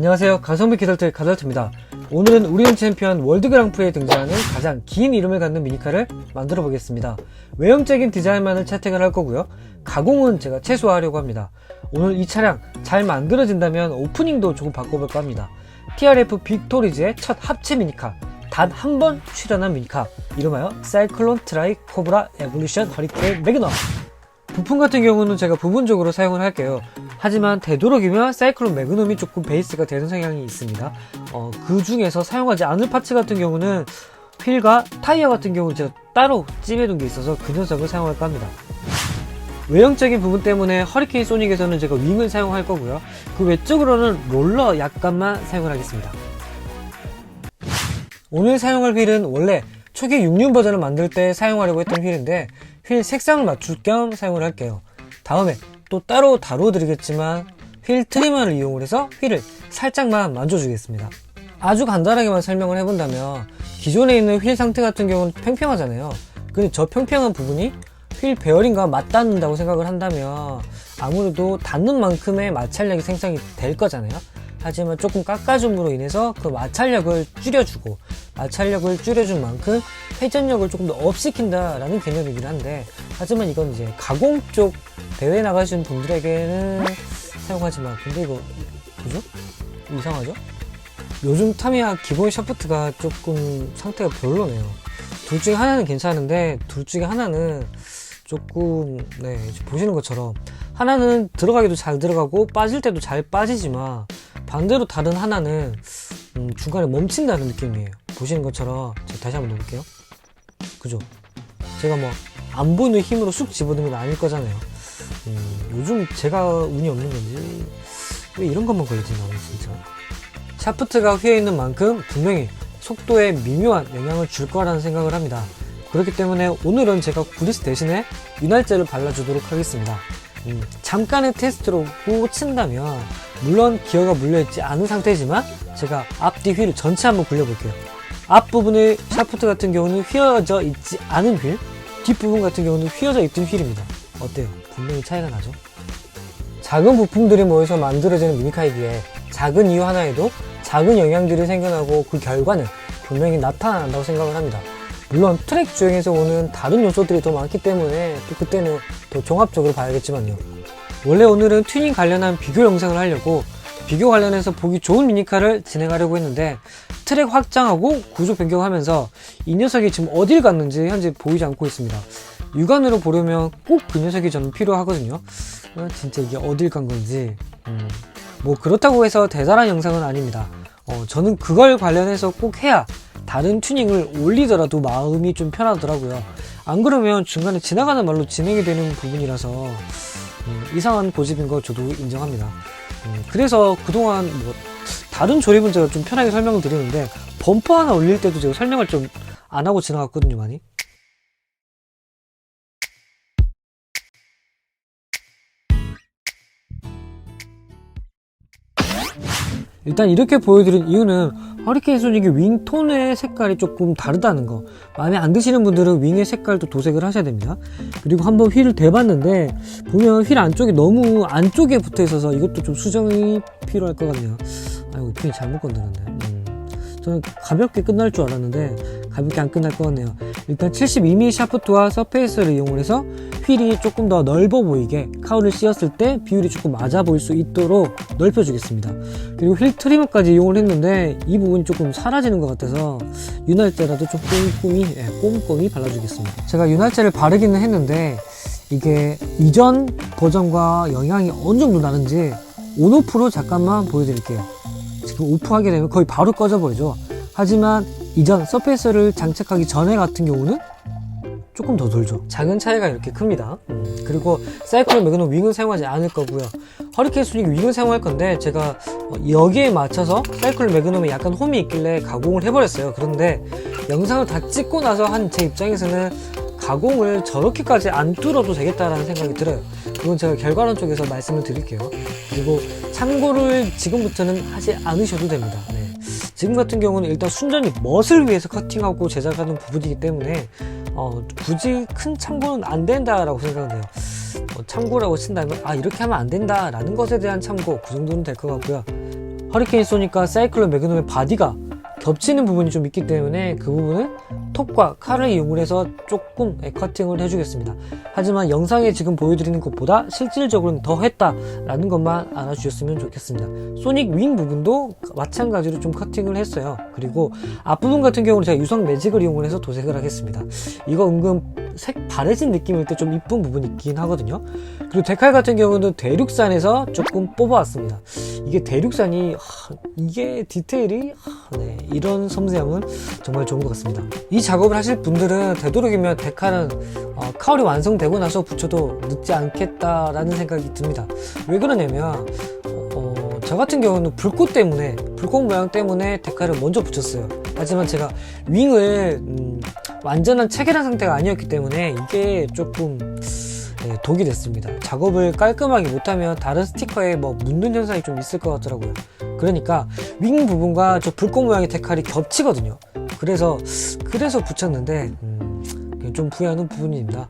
안녕하세요. 가성비 기살트 가살트입니다. 오늘은 우리는 챔피언 월드 그랑프리에 등장하는 가장 긴 이름을 갖는 미니카를 만들어 보겠습니다. 외형적인 디자인만을 채택을 할 거고요. 가공은 제가 최소화하려고 합니다. 오늘 이 차량 잘 만들어진다면 오프닝도 조금 바꿔볼까 합니다. TRF 빅토리즈의 첫 합체 미니카, 단 한 번 출연한 미니카, 이름하여 사이클론 트라이 코브라 에볼루션 허리케인 매그넘. 부품 같은 경우는 제가 부분적으로 사용을 할게요. 하지만 되도록이면 사이클론 매그넘이 조금 베이스가 되는 성향이 있습니다. 그 중에서 사용하지 않을 파츠 같은 경우는 휠과 타이어 같은 경우는 제가 따로 찜해둔 게 있어서 그 녀석을 사용할까 합니다. 외형적인 부분 때문에 허리케인 소닉에서는 제가 윙을 사용할 거고요. 그 외적으로는 롤러 약간만 사용을 하겠습니다. 오늘 사용할 휠은 원래 초기 6륜 버전을 만들 때 사용하려고 했던 휠인데 휠 색상을 맞출 겸 사용을 할게요. 다음에 또 따로 다루어드리겠지만 휠 트리머를 이용을 해서 휠을 살짝만 만져주겠습니다. 아주 간단하게만 설명을 해본다면 기존에 있는 휠 상태 같은 경우는 평평하잖아요. 근데 저 평평한 부분이 휠 베어링과 맞닿는다고 생각을 한다면 아무래도 닿는 만큼의 마찰력이 생성이 될 거잖아요. 하지만 조금 깎아줌으로 인해서 그 마찰력을 줄여주고, 마찰력을 줄여준 만큼 회전력을 조금 더 업시킨다 라는 개념이긴 한데, 하지만 이건 이제 가공 쪽 대회 나가시는 분들에게는 사용하지만, 근데 이거 그죠? 이상하죠? 요즘 타미야 기본 샤프트가 조금 상태가 별로네요. 둘 중에 하나는 괜찮은데 둘 중에 하나는 조금 보시는 것처럼 하나는 들어가기도 잘 들어가고 빠질 때도 잘 빠지지만 반대로 다른 하나는 중간에 멈춘다는 느낌이에요. 보시는 것처럼 제가 다시 한번 넣어볼게요. 그죠? 제가 뭐 안 보이는 힘으로 쑥 집어넣으면 아닐 거잖아요. 요즘 제가 운이 없는 건지 왜 이런 것만 걸리지 나는 진짜. 샤프트가 휘어 있는 만큼 분명히 속도에 미묘한 영향을 줄 거라는 생각을 합니다. 그렇기 때문에 오늘은 제가 그리스 대신에 윤활제를 발라주도록 하겠습니다. 잠깐의 테스트로 꽂힌다면 물론 기어가 물려있지 않은 상태지만 제가 앞뒤 휠을 전체 한번 굴려볼게요. 앞부분의 샤프트 같은 경우는 휘어져 있지 않은 휠, 뒷부분 같은 경우는 휘어져 있던 휠입니다. 어때요? 분명히 차이가 나죠? 작은 부품들이 모여서 만들어지는 미니카이기에 작은 이유 하나에도 작은 영향들이 생겨나고 그 결과는 분명히 나타난다고 생각을 합니다. 물론 트랙 주행에서 오는 다른 요소들이 더 많기 때문에 또 그때는 더 종합적으로 봐야겠지만요. 원래 오늘은 튜닝 관련한 비교 영상을 하려고 비교 관련해서 보기 좋은 미니카를 진행하려고 했는데 트랙 확장하고 구조 변경하면서 이 녀석이 지금 어딜 갔는지 현재 보이지 않고 있습니다. 육안으로 보려면 꼭 그 녀석이 저는 필요하거든요. 진짜 이게 어딜 간 건지 뭐 그렇다고 해서 대단한 영상은 아닙니다. 저는 그걸 관련해서 꼭 해야 다른 튜닝을 올리더라도 마음이 좀 편하더라고요. 안 그러면 중간에 지나가는 말로 진행이 되는 부분이라서 이상한 고집인 거 저도 인정합니다. 그래서 그동안 뭐 다른 조립은 제가 좀 편하게 설명을 드리는데 범퍼 하나 올릴 때도 제가 설명을 좀 안 하고 지나갔거든요, 많이. 일단 이렇게 보여드린 이유는 허리케인 소닉의 윙 톤의 색깔이 조금 다르다는 거, 마음에 안 드시는 분들은 윙의 색깔도 도색을 하셔야 됩니다. 그리고 한번 휠을 대봤는데 보면 휠 안쪽이 너무 안쪽에 붙어 있어서 이것도 좀 수정이 필요할 것 같네요. 아이고, 핀이 잘못 건드렸네. 저는 가볍게 끝날 줄 알았는데 가볍게 안 끝날 것 같네요. 일단 72mm 샤프트와 서페이스를 이용을 해서 휠이 조금 더 넓어 보이게 카울을 씌웠을 때 비율이 조금 맞아 보일 수 있도록 넓혀 주겠습니다. 그리고 휠 트리머까지 이용을 했는데 이 부분이 조금 사라지는 것 같아서 윤활제라도 좀 꼼꼼히 발라주겠습니다. 제가 윤활제를 바르기는 했는데 이게 이전 버전과 영향이 어느 정도 나는지 온오프로 잠깐만 보여드릴게요. 지금 오프하게 되면 거의 바로 꺼져버리죠. 하지만 이전 서페이스를 장착하기 전에 같은 경우는 조금 더 돌죠. 작은 차이가 이렇게 큽니다. 그리고 사이클론 매그넘 윙은 사용하지 않을 거고요. 허리케인 소닉 윙을 사용할 건데 제가 여기에 맞춰서 사이클론 매그넘에 약간 홈이 있길래 가공을 해버렸어요. 그런데 영상을 다 찍고 나서 한 제 입장에서는 가공을 저렇게까지 안 뚫어도 되겠다라는 생각이 들어요. 그건 제가 결과론 쪽에서 말씀을 드릴게요. 그리고 참고를 지금부터는 하지 않으셔도 됩니다. 지금 같은 경우는 일단 순전히 멋을 위해서 커팅하고 제작하는 부분이기 때문에 굳이 큰 참고는 안 된다라고 생각은 해요. 참고라고 친다면 이렇게 하면 안 된다라는 것에 대한 참고, 그 정도는 될 것 같고요. 허리케인 소닉과 사이클론 매그넘의 바디가 겹치는 부분이 좀 있기 때문에 그 부분은 톱과 칼을 이용을 해서 조금 커팅을 해주겠습니다. 하지만 영상에 지금 보여드리는 것보다 실질적으로는 더 했다라는 것만 알아주셨으면 좋겠습니다. 소닉 윙 부분도 마찬가지로 좀 커팅을 했어요. 그리고 앞부분 같은 경우는 제가 유성 매직을 이용을 해서 도색을 하겠습니다. 이거 은근 색 바래진 느낌일 때 좀 이쁜 부분이 있긴 하거든요. 그리고 데칼 같은 경우는 대륙산에서 조금 뽑아왔습니다. 이게 대륙산이 이게 디테일이 네, 이런 섬세함은 정말 좋은 것 같습니다. 이 작업을 하실 분들은 되도록이면 데칼은 카울이 완성되고 나서 붙여도 늦지 않겠다라는 생각이 듭니다. 왜 그러냐면 저 같은 경우는 불꽃 모양 때문에 데칼을 먼저 붙였어요. 하지만 제가 윙을 완전한 체결한 상태가 아니었기 때문에 이게 조금 독이 됐습니다. 작업을 깔끔하게 못하면 다른 스티커에 묻는 현상이 좀 있을 것 같더라고요. 그러니까 윙 부분과 저 불꽃 모양의 데칼이 겹치거든요. 그래서 붙였는데 좀 후회하는 부분입니다.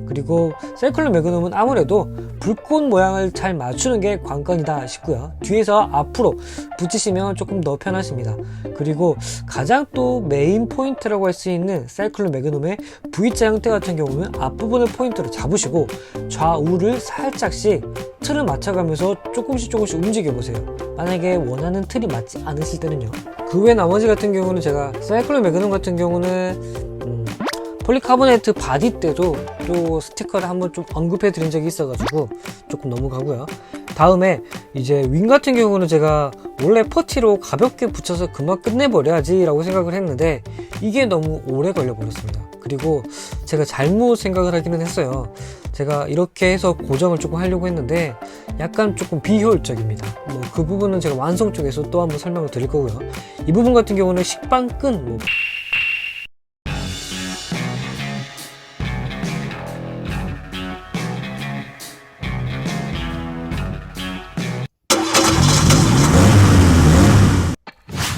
그리고 사이클론 매그넘은 아무래도 불꽃 모양을 잘 맞추는 게 관건이다 싶고요. 뒤에서 앞으로 붙이시면 조금 더 편하십니다. 그리고 가장 또 메인 포인트라고 할 수 있는 사이클론 매그넘의 V자 형태 같은 경우는 앞부분을 포인트로 잡으시고 좌우를 살짝씩 틀을 맞춰가면서 조금씩 움직여보세요. 만약에 원하는 틀이 맞지 않으실 때는요. 그 외 나머지 같은 경우는 제가 사이클론 매그넘 같은 경우는 폴리카보네이트 바디 때도 또 스티커를 한번 좀 언급해 드린 적이 있어가지고 조금 넘어가고요. 다음에 이제 윙 같은 경우는 제가 원래 퍼티로 가볍게 붙여서 금방 끝내버려야지 라고 생각을 했는데 이게 너무 오래 걸려 버렸습니다. 그리고 제가 잘못 생각을 하기는 했어요. 제가 이렇게 해서 고정을 조금 하려고 했는데 약간 조금 비효율적입니다. 그 부분은 제가 완성 쪽에서 또 한번 설명을 드릴 거고요. 이 부분 같은 경우는 식빵끈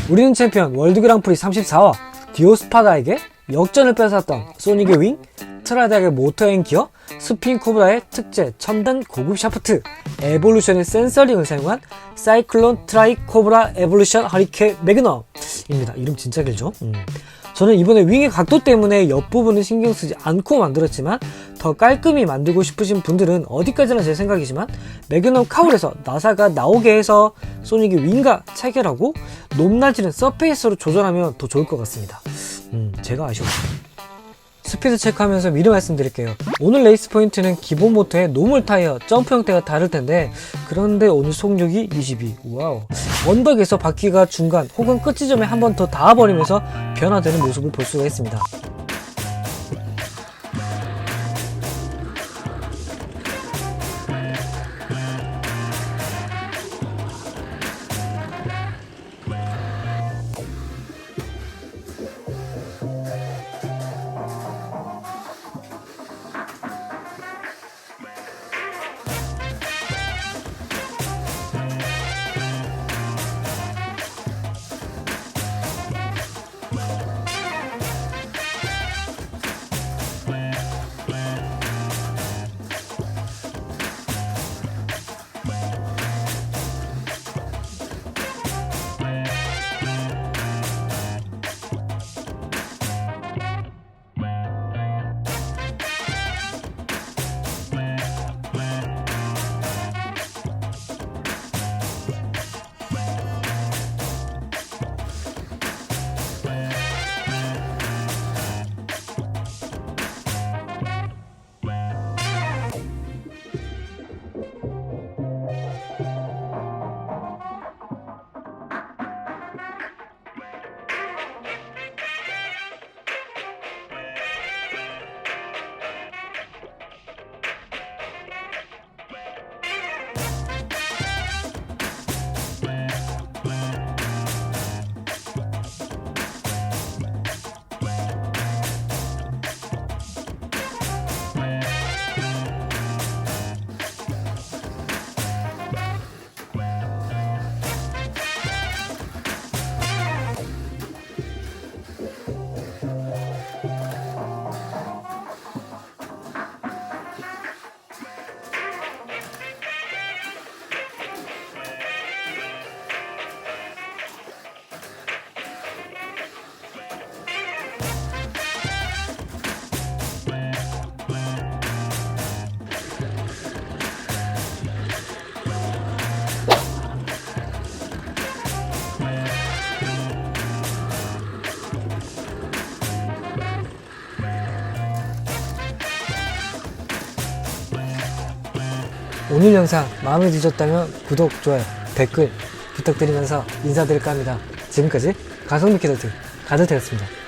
우리는 챔피언 월드 그랑프리 34화 디오스파다에게 역전을 뺏었던 소닉의 윙, 트라이닥의 모터앤 기어, 스핀 코브라의 특제 첨단 고급 샤프트, 에볼루션의 센서링을 사용한 사이클론 트라이 코브라 에볼루션 허리케인 매그넘입니다. 이름 진짜 길죠? 저는 이번에 윙의 각도 때문에 옆부분은 신경 쓰지 않고 만들었지만 더 깔끔히 만들고 싶으신 분들은 어디까지나 제 생각이지만 매그넘 카울에서 나사가 나오게 해서 소닉의 윙과 체결하고 높낮이는 서페이스로 조절하면 더 좋을 것 같습니다. 제가 아쉬웠어요. 스피드 체크하면서 미리 말씀드릴게요. 오늘 레이스 포인트는 기본 모터의 노멀 타이어 점프 형태가 다를 텐데 그런데 오늘 속력이 22. 와우. 언덕에서 바퀴가 중간 혹은 끝 지점에 한 번 더 닿아버리면서 변화되는 모습을 볼 수가 있습니다. 오늘 영상 마음에 드셨다면 구독, 좋아요, 댓글 부탁드리면서 인사드릴까 합니다. 지금까지 가성비 캐스트 가드테였습니다.